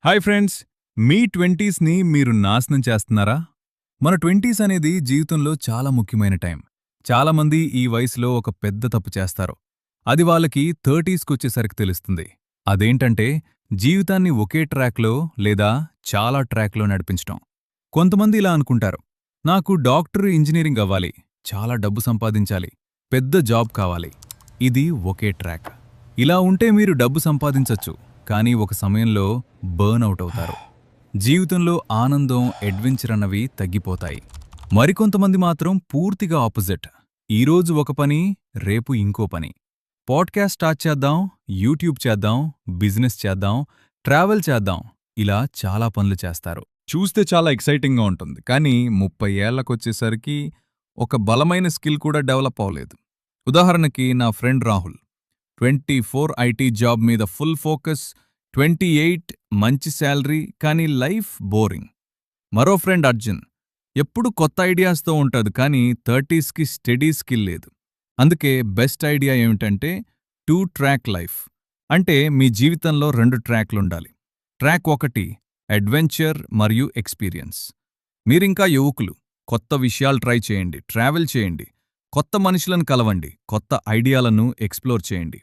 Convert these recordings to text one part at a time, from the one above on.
Hi friends, మీ 20స్ని మీరు నాశనం చేస్తున్నారా? మన 20s అనేది జీవితంలో చాలా ముఖ్యమైన టైం. చాలామంది ఈ వయసులో ఒక పెద్ద తప్పు చేస్తారు. అది వాళ్ళకి 30స్కొచ్చేసరికి తెలుస్తుంది. అదేంటంటే జీవితాన్ని ఒకే ట్రాక్‌లో లేదా చాలా ట్రాక్‌లో నడిపించటం. కొంతమంది ఇలా అనుకుంటారు, నాకు డాక్టర్, ఇంజనీరింగ్ అవ్వాలి, చాలా డబ్బు సంపాదించాలి, పెద్ద జాబ్ కావాలి. ఇది ఒకే ట్రాక్. ఇలా ఉంటే మీరు డబ్బు సంపాదించొచ్చు, కానీ ఒక సమయంలో బర్న్ అవుట్ అవుతారు. జీవితంలో ఆనందం, అడ్వెంచర్ అన్నవి తగ్గిపోతాయి. మరికొంతమంది మాత్రం పూర్తిగా ఆపోజిట్. ఈరోజు ఒక పని, రేపు ఇంకో పని. పాడ్కాస్ట్ స్టార్ట్ చేద్దాం, యూట్యూబ్ చేద్దాం, బిజినెస్ చేద్దాం, ట్రావెల్ చేద్దాం, ఇలా చాలా పనులు చేస్తారు. చూస్తే చాలా ఎక్సైటింగ్గా ఉంటుంది, కానీ 30 ఏళ్లకొచ్చేసరికి ఒక బలమైన స్కిల్ కూడా డెవలప్ అవ్వలేదు. ఉదాహరణకి నా ఫ్రెండ్ రాహుల్ 24 ఐటీ జాబ్ మీద ఫుల్ ఫోకస్, 28 మంచి శాలరీ, కానీ లైఫ్ బోరింగ్. మరో ఫ్రెండ్ అర్జున్ ఎప్పుడు కొత్త ఐడియాస్తో ఉంటాడు, కానీ 30స్కి స్టడీ స్కిల్ లేదు. అందుకే బెస్ట్ ఐడియా ఏమిటంటే 2 ట్రాక్ లైఫ్. అంటే మీ జీవితంలో 2 ట్రాక్లుండాలి. ట్రాక్ 1 అడ్వెంచర్ మరియు ఎక్స్పీరియన్స్. మీరింకా యువకులు, కొత్త విషయాలు ట్రై చేయండి, ట్రావెల్ చేయండి, కొత్త మనుషులను కలవండి, కొత్త ఐడియాలను ఎక్స్ప్లోర్ చేయండి.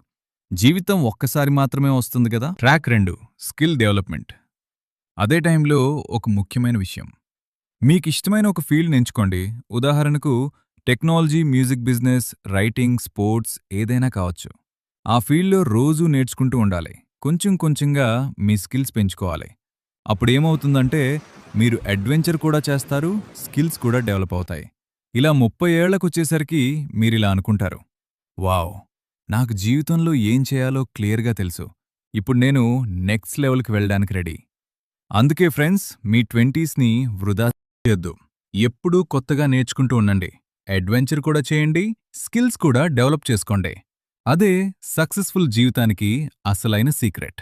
జీవితం ఒక్కసారి మాత్రమే వస్తుంది కదా. Track 2 skill development. అదే టైంలో ఒక ముఖ్యమైన విషయం, మీకిష్టమైన ఒక ఫీల్డ్ ఎంచుకోండి. ఉదాహరణకు technology, music business, writing, sports ఏదైనా కావచ్చు. ఆ ఫీల్డ్లో రోజూ నేర్చుకుంటూ ఉండాలి. కొంచెం కొంచెంగా మీ స్కిల్స్ పెంచుకోవాలి. అప్పుడేమవుతుందంటే మీరు అడ్వెంచర్ కూడా చేస్తారు, స్కిల్స్ కూడా డెవలప్ అవుతాయి. ఇలా 30 ఏళ్లకొచ్చేసరికి మీరిలా అనుకుంటారు, వావ్, నాకు జీవితంలో ఏం చేయాలో క్లియర్గా తెలుసు, ఇప్పుడు నేను నెక్స్ట్ లెవెల్కి వెళ్ళడానికి రెడీ. అందుకే ఫ్రెండ్స్, మీ 20స్ని వృధా చేయొద్దు. ఎప్పుడూ కొత్తగా నేర్చుకుంటూ ఉండండి, అడ్వెంచర్ కూడా చేయండి, స్కిల్స్ కూడా డెవలప్ చేసుకోండి. అదే సక్సెస్ఫుల్ జీవితానికి అసలైన సీక్రెట్.